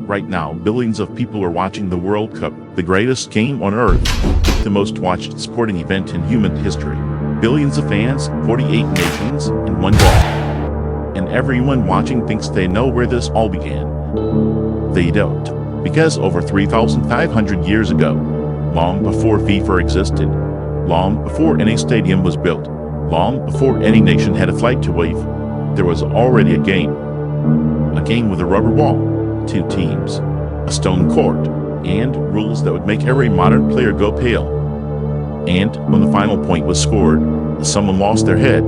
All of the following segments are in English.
Right now, billions of people are watching the World Cup, the greatest game on earth, the most watched sporting event in human history. Billions of fans, 48 nations, in one ball. And everyone watching thinks they know where this all began. They don't. Because over 3,500 years ago, long before FIFA existed, long before any stadium was built, long before any nation had a flag to wave, there was already a game. A game with a rubber ball, 2 teams, a stone court, and rules that would make every modern player go pale. And when the final point was scored, someone lost their head.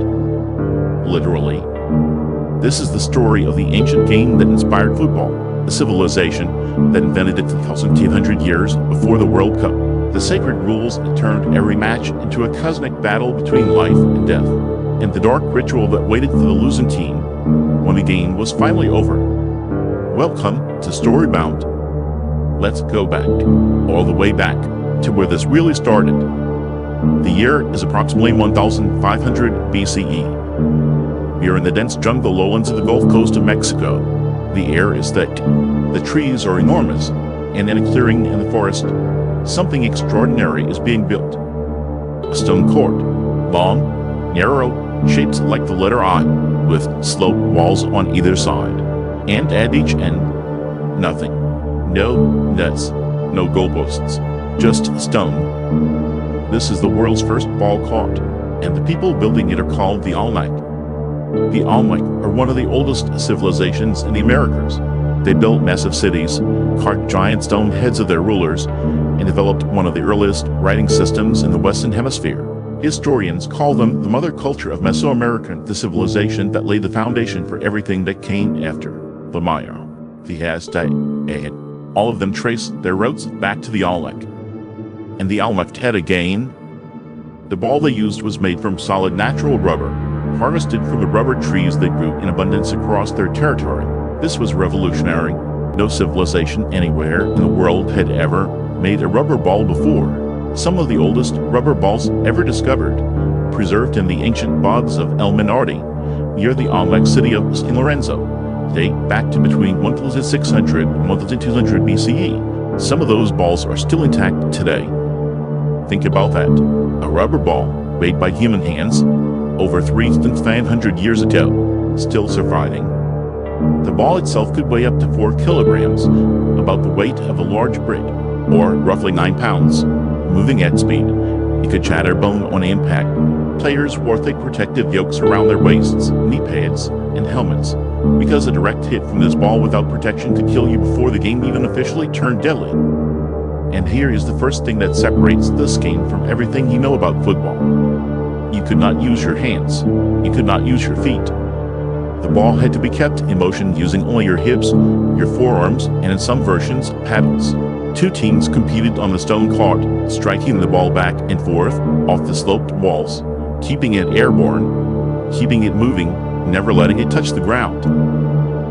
Literally. This is the story of the ancient game that inspired football, the civilization that invented it 1,200 years before the World Cup. The sacred rules that turned every match into a cosmic battle between life and death, and the dark ritual that waited for the losing team when the game was finally over. Welcome to Storybound. Let's go back, all the way back, to where this really started. The year is approximately 1500 BCE. We are in the dense jungle lowlands of the Gulf Coast of Mexico. The air is thick, the trees are enormous, and in a clearing in the forest, something extraordinary is being built. A stone court, long, narrow, shaped like the letter I, with sloped walls on either side. And at each end, nothing. No nets, no goalposts, just stone. This is the world's first ball court, and the people building it are called the Olmec. The Olmec are one of the oldest civilizations in the Americas. They built massive cities, carved giant stone heads of their rulers, and developed one of the earliest writing systems in the Western Hemisphere. Historians call them the mother culture of Mesoamerican, the civilization that laid the foundation for everything that came after. The Maya, the Aztec, and all of them trace their roots back to the Olmec. And the Olmec had a game. The ball they used was made from solid natural rubber, harvested from the rubber trees that grew in abundance across their territory. This was revolutionary. No civilization anywhere in the world had ever made a rubber ball before. Some of the oldest rubber balls ever discovered, preserved in the ancient bogs of El Minardi, near the Olmec city of San Lorenzo, date back to between 1600 and 1200 BCE. Some of those balls are still intact today. Think about that. A rubber ball made by human hands over 3,500 years ago, still surviving. The ball itself could weigh up to 4 kilograms, about the weight of a large brick, or roughly 9 pounds. Moving at speed, it could shatter bone on impact. Players wore thick protective yokes around their waists, knee pads, and helmets, because a direct hit from this ball without protection could kill you before the game even officially turned deadly. And here is the first thing that separates this game from everything you know about football. You could not use your hands. You could not use your feet. The ball had to be kept in motion using only your hips, your forearms, and in some versions, paddles. 2 teams competed on the stone court, striking the ball back and forth off the sloped walls, keeping it airborne, keeping it moving, never letting it touch the ground.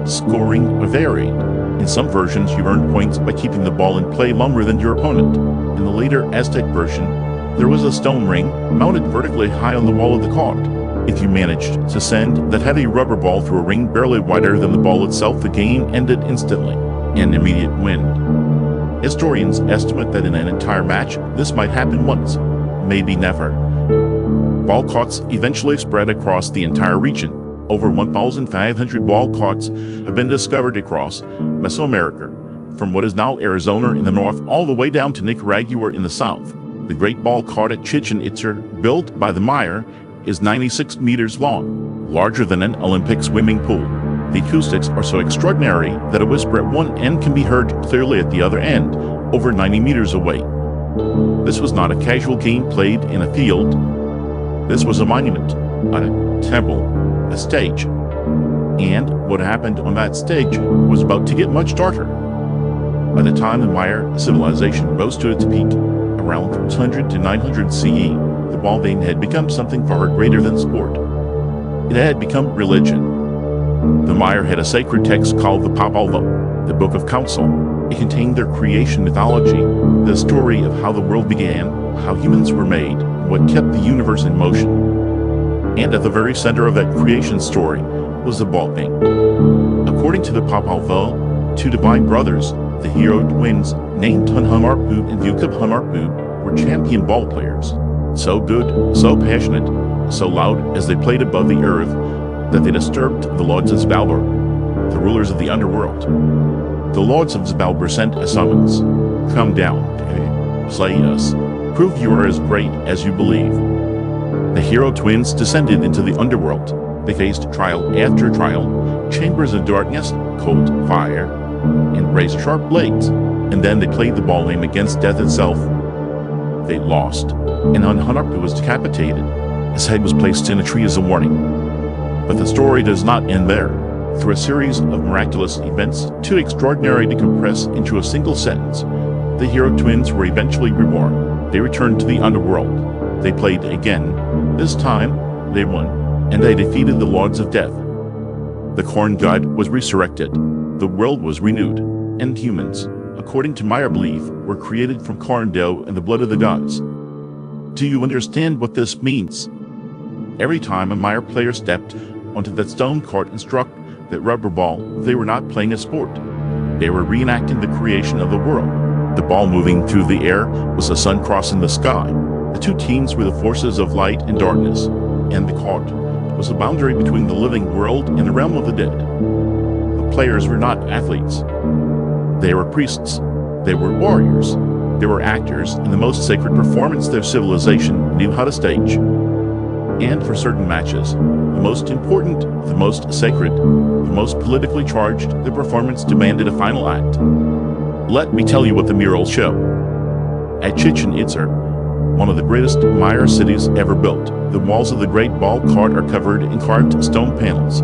Scoring varied. In some versions, you earned points by keeping the ball in play longer than your opponent. In the later Aztec version, there was a stone ring mounted vertically high on the wall of the court. If you managed to send that heavy rubber ball through a ring barely wider than the ball itself, the game ended instantly, an immediate win. Historians estimate that in an entire match, this might happen once, maybe never. Ball courts eventually spread across the entire region. Over 1,500 ball courts have been discovered across Mesoamerica, from what is now Arizona in the north all the way down to Nicaragua in the south. The Great Ball Court at Chichen Itza, built by the Maya, is 96 meters long, larger than an Olympic swimming pool. The acoustics are so extraordinary that a whisper at one end can be heard clearly at the other end, over 90 meters away. This was not a casual game played in a field. This was a monument, a temple, a stage. And what happened on that stage was about to get much darker. By the time the Maya civilization rose to its peak, around 200 to 900 CE, the ball game had become something far greater than sport. It had become religion. The Maya had a sacred text called the Papal Vote, the Book of Counsel. It contained their creation mythology, the story of how the world began, how humans were made, what kept the universe in motion. And at the very center of that creation story was the ball game. According to the Papal Vote, Two divine brothers, the hero twins, named Hunhamarpu and Yukabhamarpu, were champion ball players. So good, so passionate, so loud as they played above the earth that they disturbed the lords of Svalbard, the rulers of the underworld. The lords of Svalbard sent a summons. Come down, slay us, prove you are as great as you believe. The hero twins descended into the underworld. They faced trial after trial, chambers of darkness, cold fire, and raised sharp blades, and then they played the ball game against death itself. They lost, and Hunhamarpu was decapitated. His head was placed in a tree as a warning. But the story does not end there. Through a series of miraculous events, too extraordinary to compress into a single sentence, the hero twins were eventually reborn. They returned to the underworld. They played again. This time, they won, and they defeated the lords of death. The corn god was resurrected. The world was renewed, and humans, according to Maya belief, were created from corn dough and the blood of the gods. Do you understand what this means? Every time a Maya player stepped onto that stone court and struck that rubber ball, they were not playing a sport. They were reenacting the creation of the world. The ball moving through the air was the sun crossing the sky. The two teams were the forces of light and darkness, and the court was the boundary between the living world and the realm of the dead. The players were not athletes. They were priests. They were warriors. They were actors in the most sacred performance their civilization knew how to stage. And for certain matches, the most important, the most sacred, the most politically charged, the performance demanded a final act. Let me tell you what the murals show. At Chichen Itza, one of the greatest Maya cities ever built, the walls of the Great Ball Court are covered in carved stone panels,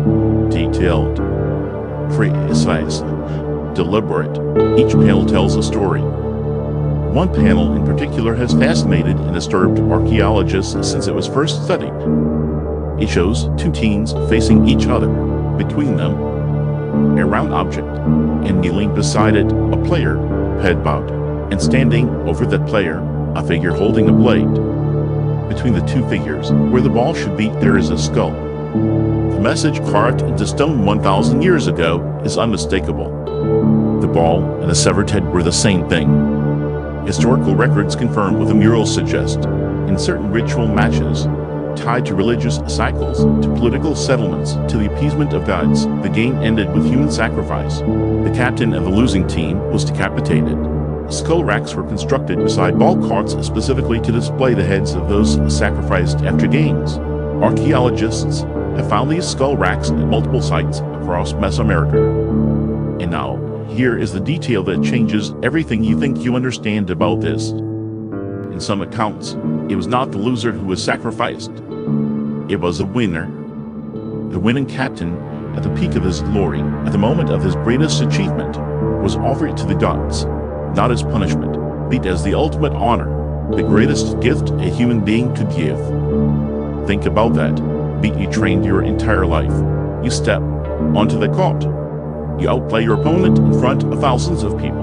detailed, precise, deliberate. Each panel tells a story. One panel in particular has fascinated and disturbed archaeologists since it was first studied. It shows two teens facing each other. Between them, a round object, and kneeling beside it, a player, head bowed, and standing over that player, a figure holding a blade. Between the two figures, where the ball should be, there is a skull. The message carved into stone 1,000 years ago is unmistakable. The ball and the severed head were the same thing. Historical records confirm what the murals suggest. In certain ritual matches, tied to religious cycles, to political settlements, to the appeasement of gods, the game ended with human sacrifice. The captain of the losing team was decapitated. Skull racks were constructed beside ball courts specifically to display the heads of those sacrificed after games. Archaeologists have found these skull racks at multiple sites across Mesoamerica. And now, here is the detail that changes everything you think you understand about this. In some accounts, it was not the loser who was sacrificed. It was the winner. The winning captain, at the peak of his glory, at the moment of his greatest achievement, was offered to the gods, not as punishment, but as the ultimate honor, the greatest gift a human being could give. Think about that. Beat you trained your entire life. You step onto the court. You outplay your opponent in front of thousands of people.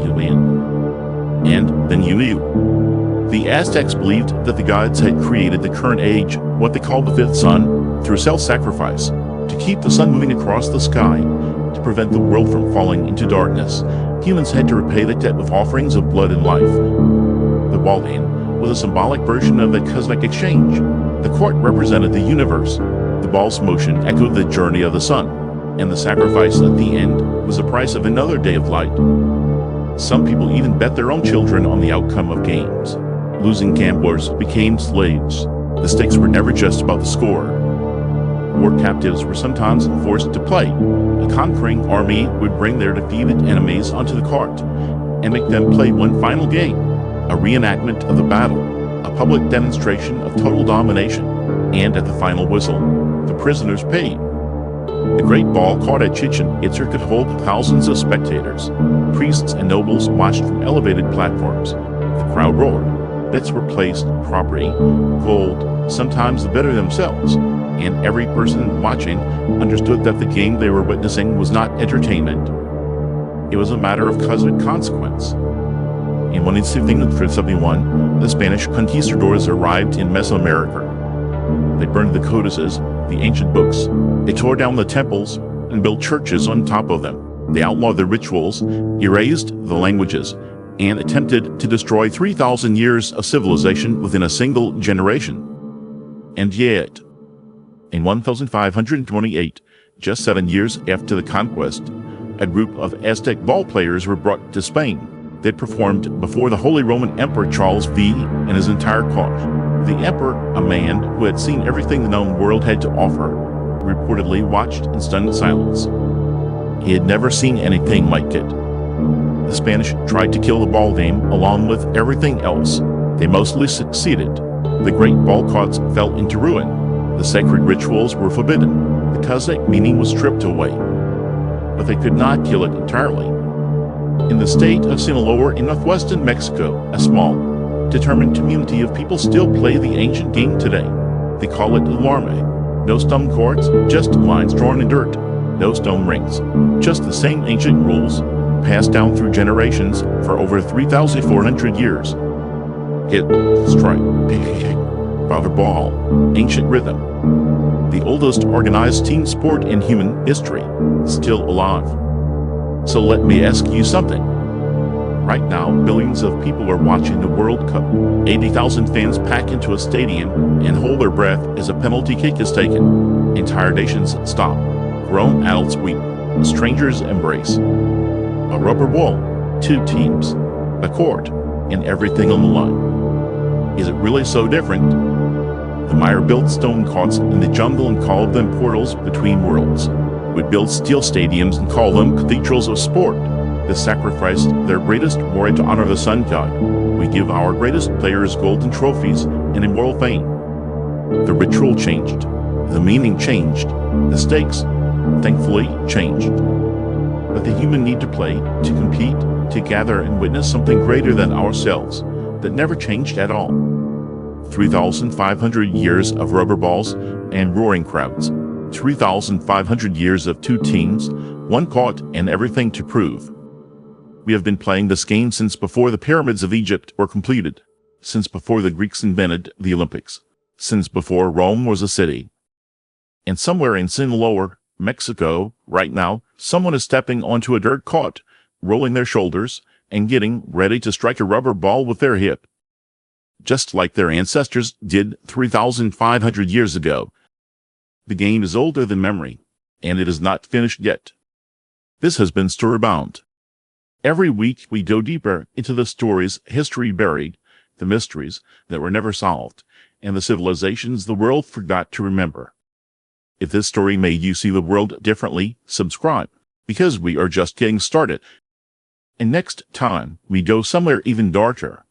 You win. And then you knew. The Aztecs believed that the gods had created the current age, what they called the fifth sun, through self-sacrifice, to keep the sun moving across the sky, to prevent the world from falling into darkness. Humans had to repay the debt with offerings of blood and life. The ball game was a symbolic version of the cosmic exchange. The court represented the universe. The ball's motion echoed the journey of the sun. And the sacrifice at the end was the price of another day of light. Some people even bet their own children on the outcome of games. Losing gamblers became slaves. The stakes were never just about the score. War captives were sometimes forced to play. A conquering army would bring their defeated enemies onto the court and make them play one final game, a reenactment of the battle, a public demonstration of total domination, and at the final whistle, the prisoners paid. The Great Ball Court at Chichen Itza could hold thousands of spectators. Priests and nobles watched from elevated platforms. The crowd roared. Bets were placed on property, gold, sometimes the better themselves, and every person watching understood that the game they were witnessing was not entertainment. It was a matter of cosmic consequence. In 1571, the Spanish conquistadors arrived in Mesoamerica. They burned the codices, the ancient books. They tore down the temples and built churches on top of them. They outlawed the rituals, erased the languages, and attempted to destroy 3,000 years of civilization within a single generation. And yet, in 1528, just 7 years after the conquest, a group of Aztec ball players were brought to Spain. They performed before the Holy Roman Emperor Charles V and his entire court. The emperor, a man who had seen everything the known world had to offer, reportedly watched in stunned silence. He had never seen anything like it. The Spanish tried to kill the ball game along with everything else. They mostly succeeded. The great ball courts fell into ruin. The sacred rituals were forbidden. The Kazakh meaning was stripped away. But they could not kill it entirely. In the state of Sinaloa in northwestern Mexico, a small, determined community of people still play the ancient game today. They call it Alarme. No stone courts, just lines drawn in dirt. No stone rings. Just the same ancient rules, passed down through generations for over 3,400 years. Hit, strike, rubber ball, ancient rhythm. The oldest organized team sport in human history, still alive. So let me ask you something. Right now, billions of people are watching the World Cup. 80,000 fans pack into a stadium and hold their breath as a penalty kick is taken. Entire nations stop. Grown adults weep. Strangers embrace. A rubber ball, 2 teams, a court, and everything on the line. Is it really so different? The Maya built stone courts in the jungle and called them portals between worlds. We build steel stadiums and call them cathedrals of sport. They sacrificed their greatest warrior to honor the sun god. We give our greatest players golden trophies and immortal fame. The ritual changed. The meaning changed. The stakes, thankfully, changed. But the human need to play, to compete, to gather and witness something greater than ourselves, that never changed at all. 3,500 years of rubber balls and roaring crowds. 3,500 years of 2 teams, 1 court, and everything to prove. We have been playing this game since before the pyramids of Egypt were completed, since before the Greeks invented the Olympics, since before Rome was a city. And somewhere in Sinaloa, Mexico, right now, someone is stepping onto a dirt court, rolling their shoulders, and getting ready to strike a rubber ball with their hip. Just like their ancestors did 3,500 years ago. The game is older than memory, and it is not finished yet. This has been Storybound. Every week we go deeper into the stories history buried, the mysteries that were never solved, and the civilizations the world forgot to remember. If this story made you see the world differently, subscribe, because we are just getting started. And next time, we go somewhere even darker.